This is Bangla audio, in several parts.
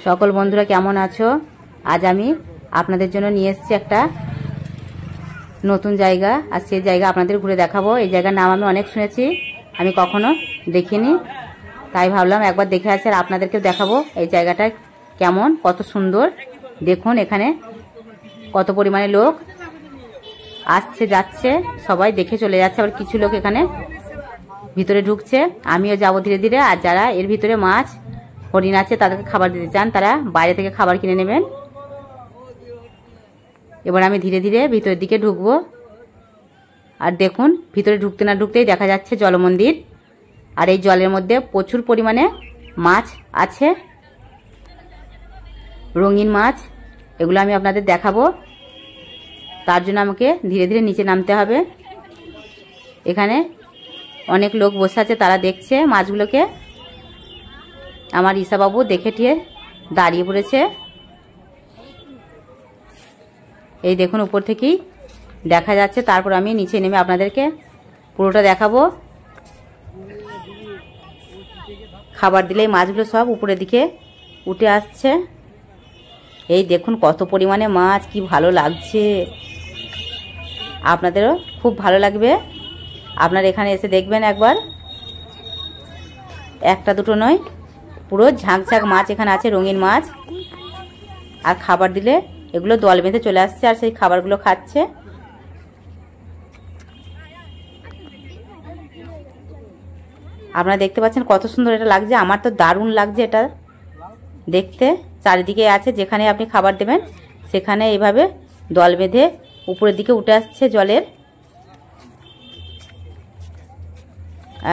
সকল বন্ধুরা কেমন আছো? আজ আমি আপনাদের জন্য নিয়ে এসেছি একটা নতুন জায়গা, আর সেই জায়গা আপনাদের ঘুরে দেখাবো। এই জায়গার নাম আমি অনেক শুনেছি, আমি কখনো দেখিনি, তাই ভাবলাম একবার দেখে আসি আর আপনাদেরকেও দেখাবো এই জায়গাটা কেমন, কত সুন্দর। দেখুন এখানে কত পরিমাণে লোক আসছে যাচ্ছে, সবাই দেখে চলে যাচ্ছে, আবার কিছু লোক এখানে ভিতরে ঢুকছে। আমিও যাবো ধীরে ধীরে। আর যারা এর ভিতরে মাছ হরিণ আছে তাদেরকে খাবার দিতে চান তারা বাইরে থেকে খাবার কিনে নেবেন। এবার আমি ধীরে ধীরে ভিতরের দিকে ঢুকবো। আর দেখুন ভিতরে ঢুকতে না ঢুকতেই দেখা যাচ্ছে জলমন্দির, আর এই জলের মধ্যে প্রচুর পরিমাণে মাছ আছে, রঙিন মাছ। এগুলো আমি আপনাদের দেখাবো, তার জন্য আমাকে ধীরে ধীরে নিচে নামতে হবে। এখানে অনেক লোক বসে আছে, তারা দেখছে মাছগুলোকে। আমার ঈশাবাবু দেখে টিয়ে দাঁড়িয়ে পড়েছে। এই দেখুন উপর থেকেই দেখা যাচ্ছে, তারপর আমি নিচে নেমে আপনাদেরকে পুরোটা দেখাবো। খাবার দিলেই মাছগুলো সব উপরের দিকে উঠে আসছে। এই দেখুন কত পরিমাণে মাছ, কি ভালো লাগছে, আপনাদেরও খুব ভালো লাগবে। আপনারা এখানে এসে দেখবেন একবার, একটা দুটো নয়, পুরো ঝাঁকঝাঁক মাছ এখানে আছে, রঙিন মাছ। আর খাবার দিলে এগুলো দল বেঁধে চলে আসছে আর সেই খাবারগুলো খাচ্ছে। আপনারা দেখতে পাচ্ছেন কত সুন্দর এটা লাগছে, আমার তো দারুণ লাগছে এটা দেখতে। চারিদিকে আছে, যেখানে আপনি খাবার দেবেন সেখানে এইভাবে দল বেঁধে উপরের দিকে উঠে আসছে জলের।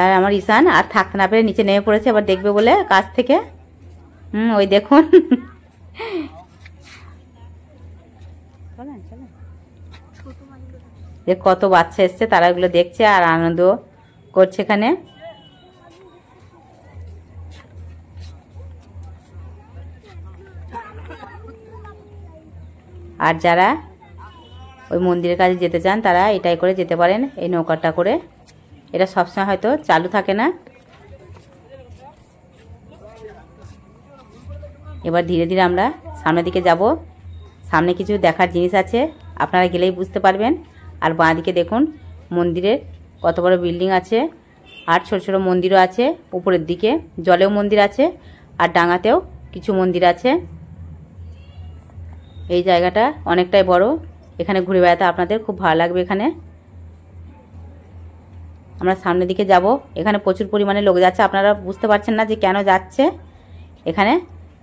আর আমার ঈশান আর থাকতে না পেরে নিচে নেমে পড়েছে আবার দেখবে বলে কাছ থেকে। ওই দেখুন কত বাচ্চা এসছে, তারা এগুলো দেখছে আর আনন্দ করছে এখানে। আর যারা ওই মন্দিরের কাছে যেতে চান তারা এটাই করে যেতে পারেন, এই নৌকাটা করে। এটা সবসময় হয়তো চালু থাকে না। এবার ধীরে ধীরে আমরা সামনের দিকে যাব। সামনে কিছু দেখার জিনিস আছে, আপনারা গেলেই বুঝতে পারবেন। আর বাঁ দিকে দেখুন মন্দিরের কত বড় বিল্ডিং আছে, আর ছোট ছোট মন্দিরও আছে। উপরের দিকে জলেও মন্দির আছে, আর ডাঙাতেও কিছু মন্দির আছে। এই জায়গাটা অনেকটাই বড়, এখানে ঘুরে বেড়াতে আপনাদের খুব ভালো লাগবে। এখানে আমরা সামনের দিকে যাব, এখানে প্রচুর পরিমাণে লোক যাচ্ছে, আপনারা বুঝতে পারছেন না যে কেন যাচ্ছে। এখানে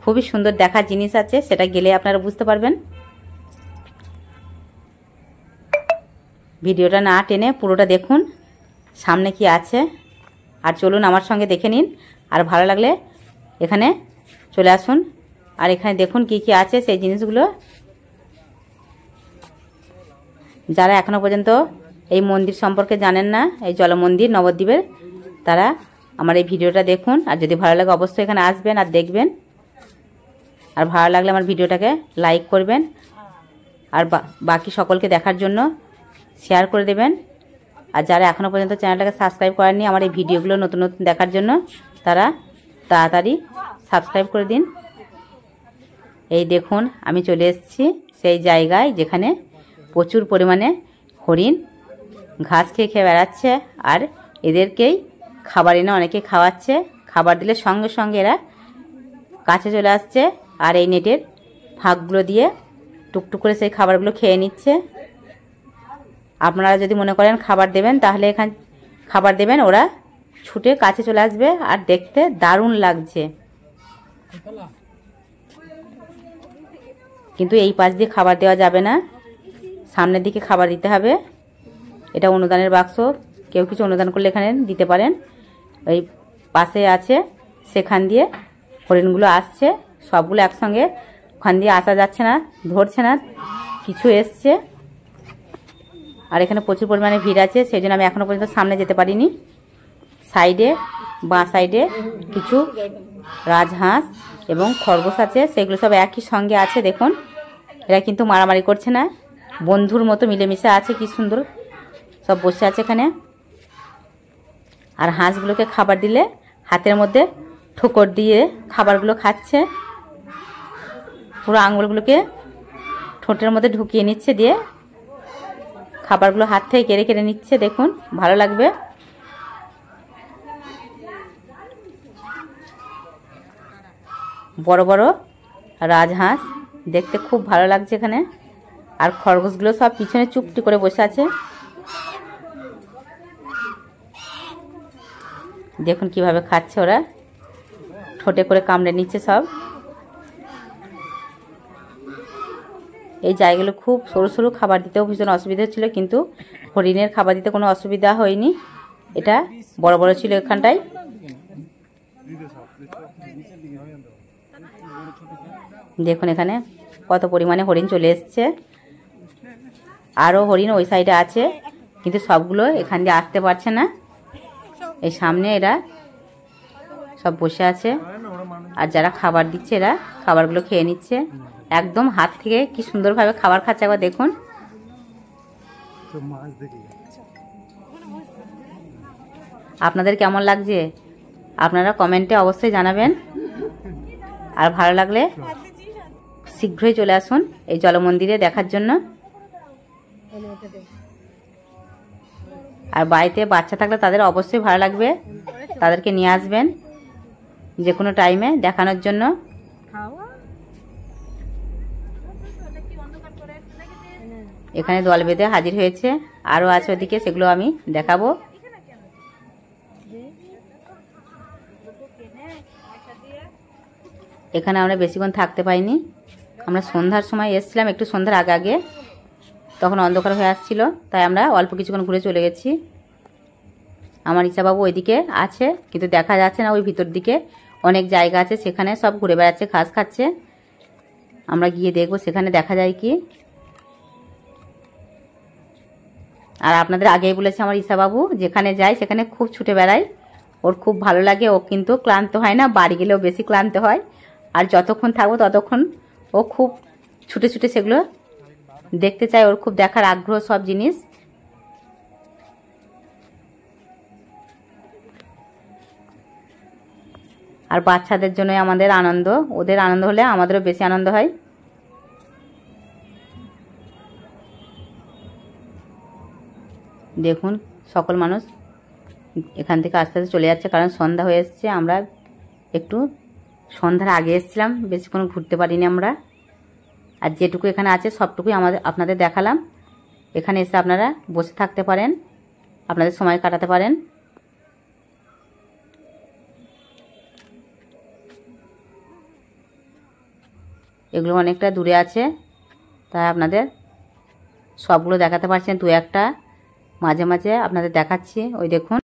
খুবই সুন্দর দেখার জিনিস আছে, সেটা গেলে আপনারা বুঝতে পারবেন। ভিডিওটা না টেনে পুরোটা দেখুন সামনে কি আছে, আর চলুন আমার সঙ্গে দেখে নিন। আর ভালো লাগলে এখানে চলে আসুন, আর এখানে দেখুন কি কি আছে সেই জিনিসগুলো। যারা এখনো পর্যন্ত এই মন্দির সম্পর্কে জানেন না, এই জলমন্দির নবদ্বীপের, তারা আমার এই ভিডিওটা দেখুন। আর যদি ভালো লাগে অবশ্যই এখানে আসবেন আর দেখবেন। আর ভালো লাগলে আমার ভিডিওটাকে লাইক করবেন, আর বাকি সকলকে দেখার জন্য শেয়ার করে দেবেন। আর যারা এখনও পর্যন্ত চ্যানেলটাকে সাবস্ক্রাইব করেননি আমার এই ভিডিওগুলো নতুন নতুন দেখার জন্য, তারা তাড়াতাড়ি সাবস্ক্রাইব করে দিন। এই দেখুন আমি চলে এসেছি সেই জায়গায় যেখানে প্রচুর পরিমাণে হরিণ ঘাস খেয়ে খেয়ে বেড়াচ্ছে, আর এদেরকেই খাবার এনে অনেকে খাওয়াচ্ছে। খাবার দিলে সঙ্গে সঙ্গে এরা কাছে চলে আসছে, আর এই নেটের ফাঁকগুলো দিয়ে টুকটুক করে সেই খাবারগুলো খেয়ে নিচ্ছে। আপনারা যদি মনে করেন খাবার দেবেন, তাহলে এখানে খাবার দেবেন, ওরা ছুটে কাছে চলে আসবে, আর দেখতে দারুণ লাগছে। কিন্তু এই পাশ দিয়ে খাবার দেওয়া যাবে না, সামনের দিকে খাবার দিতে হবে। এটা অনুদানের বাক্স, কেউ কিছু অনুদান করলে এখানে দিতে পারেন। ওই পাশে আছে, সেখান দিয়ে হরিণগুলো আসছে, সবগুলো একসঙ্গে ওখান দিয়ে আসা যাচ্ছে না, ধরছে না, কিছু এসছে। আর এখানে প্রচুর পরিমাণে ভিড় আছে, সেই জন্য আমি এখনও পর্যন্ত সামনে যেতে পারিনি। সাইডে বাঁ সাইডে কিছু রাজহাঁস এবং খরগোশ আছে, সেগুলো সব একই সঙ্গে আছে। দেখুন এরা কিন্তু মারামারি করছে না, বন্ধুর মতো মিলেমিশে আছে, কি সুন্দর সব বসে আছে এখানে। আর হাঁসগুলোকে খাবার দিলে হাতের মধ্যে ঠোকর দিয়ে খাবারগুলো খাচ্ছে। পুরো আঙুলগুলোকে ঠোঁটের মধ্যে ঢুকিয়ে নিচ্ছে, দিয়ে খাবারগুলো হাত থেকে কেড়ে কেড়ে নিচ্ছে। দেখুন, ভালো লাগবে। বড় বড় রাজহাঁস, দেখতে খুব ভালো লাগছে এখানে। আর খরগোশগুলো সব পিছনে চুপটি করে বসে আছে। দেখুন কিভাবে খাচ্ছে ওরা, ঠোঁটে করে কামড়ে নিচ্ছে সব। এই জায়গাগুলো খুব সরু সরু, খাবার দিতেও ভীষণ অসুবিধা হচ্ছিল, কিন্তু হরিণের খাবার দিতে কোনো অসুবিধা হয়নি। এটা বড় বড় ছিল এখানটায়। দেখুন এখানে কত পরিমাণে হরিণ চলে এসছে। আরও হরিণ ওই সাইডে আছে, কিন্তু সবগুলো এখান দিয়ে আসতে পারছে না। এই সামনে এরা সব বসে আছে, আর যারা খাবার দিচ্ছে এরা খাবারগুলো খেয়ে নিচ্ছে। একদম হাত থেকে কি সুন্দরভাবে খাবার খাচ্ছে, একবার দেখুন। আপনাদের কেমন লাগছে আপনারা কমেন্টে অবশ্যই জানাবেন। আর ভালো লাগলে শীঘ্রই চলে আসুন এই জলমন্দিরে দেখার জন্য। আর বাড়িতে বাচ্চা থাকলে তাদের অবশ্যই ভালো লাগবে, তাদেরকে নিয়ে আসবেন যে কোনো টাইমে দেখানোর জন্য। এখানে দল বেঁধে হাজির হয়েছে, আরও আছে ওদিকে, সেগুলো আমি দেখাবো। এখানে আমরা বেশিক্ষণ থাকতে পাইনি, আমরা সন্ধ্যার সময় এসেছিলাম, একটু সন্ধ্যার আগে আগে, তখন অন্ধকার হয়ে আসছিল, তাই আমরা অল্প কিছুক্ষণ ঘুরে চলে গেছি। আমার ইচ্ছাবাবু ওইদিকে আছে, কিন্তু দেখা যাচ্ছে না। ওই ভিতর দিকে অনেক জায়গা আছে, সেখানে সব ঘুরে বেড়াচ্ছে, ঘাস খাচ্ছে। আমরা গিয়ে দেখবো সেখানে দেখা যায় কি। আর আপনাদের আগেই বলেছি, আমার ইসাবাবু যেখানে যায় সেখানে খুব ছুটে বেড়ায়, ওর খুব ভালো লাগে। ও কিন্তু ক্লান্ত হয় না, বাড়ি গেলেও বেশি ক্লান্ত হয়। আর যতক্ষণ থাকবো ততক্ষণ ও খুব ছুটে ছুটে সেগুলো দেখতে চায়, ওর খুব দেখার আগ্রহ সব জিনিস। আর বাচ্চাদের জন্যই আমাদের আনন্দ, ওদের আনন্দ হলে আমাদেরও বেশি আনন্দ হয়। দেখুন সকল মানুষ এখান থেকে আস্তে আস্তে চলে যাচ্ছে, কারণ সন্ধ্যা হয়ে এসছে। আমরা একটু সন্ধ্যার আগে এসেছিলাম, বেশিক্ষণ ঘুরতে পারিনি আমরা। আর যেটুকু এখানে আছে সবটুকুই আপনাদের দেখালাম। এখানে এসে আপনারা বসে থাকতে পারেন, আপনাদের সময় কাটাতে পারেন। এগুলো অনেকটা দূরে আছে, তাই আপনাদের সবগুলো দেখাতে পারছেন, দু একটা মাঝে মাঝে আপনাদের দেখাচ্ছি। ওই দেখুন।